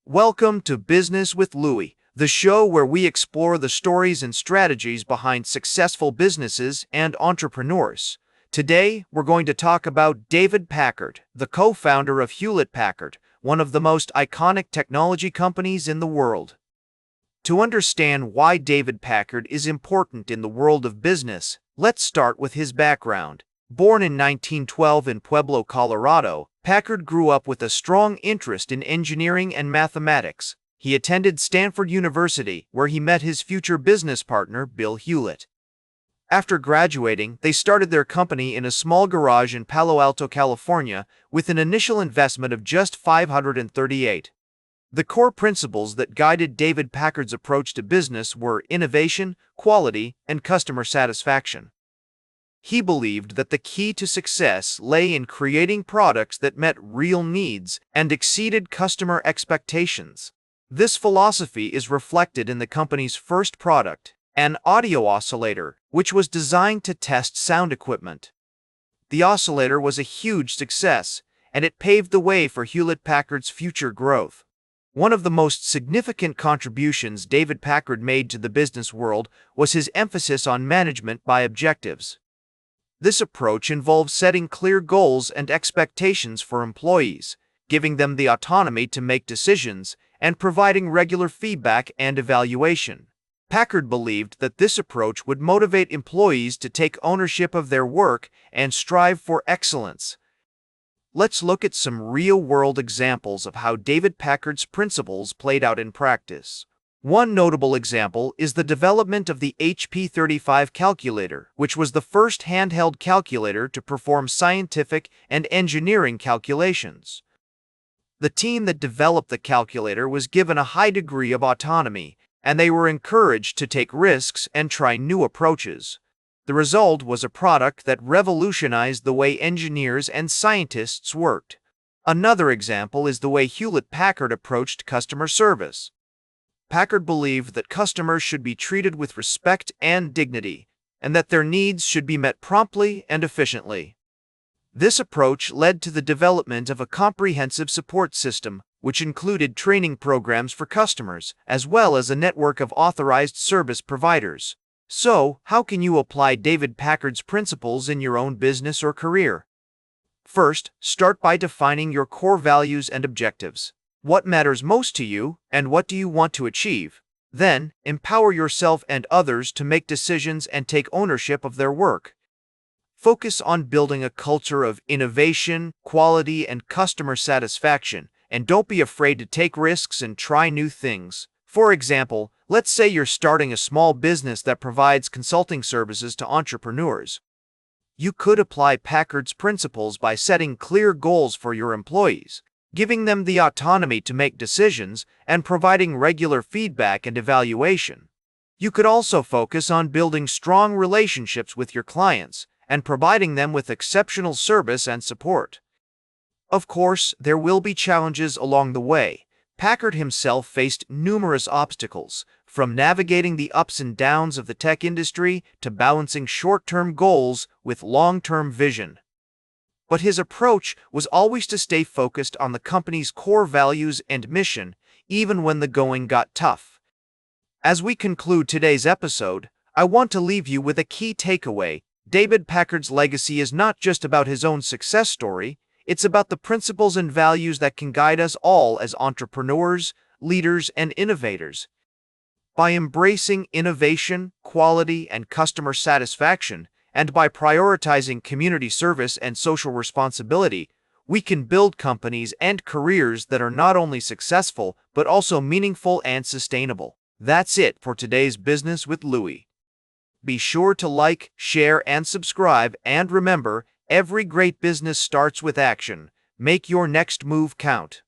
Welcome to Business with Louis, the show where we explore the stories and strategies behind successful businesses and entrepreneurs. Today, we're going to talk about David Packard, the co-founder of Hewlett-Packard, one of the most iconic technology companies in the world. To understand why David Packard is important in the world of business, let's start with his background. Born in 1912 in Pueblo, Colorado, Packard grew up with a strong interest in engineering and mathematics. He attended Stanford University, where he met his future business partner, Bill Hewlett. After graduating, they started their company in a small garage in Palo Alto, California, with an initial investment of just $538. The core principles that guided David Packard's approach to business were innovation, quality, and customer satisfaction. He believed that the key to success lay in creating products that met real needs and exceeded customer expectations. This philosophy is reflected in the company's first product, an audio oscillator, which was designed to test sound equipment. The oscillator was a huge success, and it paved the way for Hewlett-Packard's future growth. One of the most significant contributions David Packard made to the business world was his emphasis on management by objectives. This approach involves setting clear goals and expectations for employees, giving them the autonomy to make decisions, and providing regular feedback and evaluation. Packard believed that this approach would motivate employees to take ownership of their work and strive for excellence. Let's look at some real-world examples of how David Packard's principles played out in practice. One notable example is the development of the HP-35 calculator, which was the first handheld calculator to perform scientific and engineering calculations. The team that developed the calculator was given a high degree of autonomy, and they were encouraged to take risks and try new approaches. The result was a product that revolutionized the way engineers and scientists worked. Another example is the way Hewlett-Packard approached customer service. Packard believed that customers should be treated with respect and dignity, and that their needs should be met promptly and efficiently. This approach led to the development of a comprehensive support system, which included training programs for customers, as well as a network of authorized service providers. So, how can you apply David Packard's principles in your own business or career? First, start by defining your core values and objectives. What matters most to you, and what do you want to achieve? Then, empower yourself and others to make decisions and take ownership of their work. Focus on building a culture of innovation, quality, and customer satisfaction, and don't be afraid to take risks and try new things. For example, let's say you're starting a small business that provides consulting services to entrepreneurs. You could apply Packard's principles by setting clear goals for your employees, giving them the autonomy to make decisions, and providing regular feedback and evaluation. You could also focus on building strong relationships with your clients and providing them with exceptional service and support. Of course, there will be challenges along the way. Packard himself faced numerous obstacles, from navigating the ups and downs of the tech industry to balancing short-term goals with long-term vision. But his approach was always to stay focused on the company's core values and mission, even when the going got tough. As we conclude today's episode, I want to leave you with a key takeaway. David Packard's legacy is not just about his own success story, it's about the principles and values that can guide us all as entrepreneurs, leaders, and innovators. By embracing innovation, quality, and customer satisfaction, and by prioritizing community service and social responsibility, we can build companies and careers that are not only successful, but also meaningful and sustainable. That's it for today's Business with Louis. Be sure to like, share, and subscribe, and remember, every great business starts with action. Make your next move count.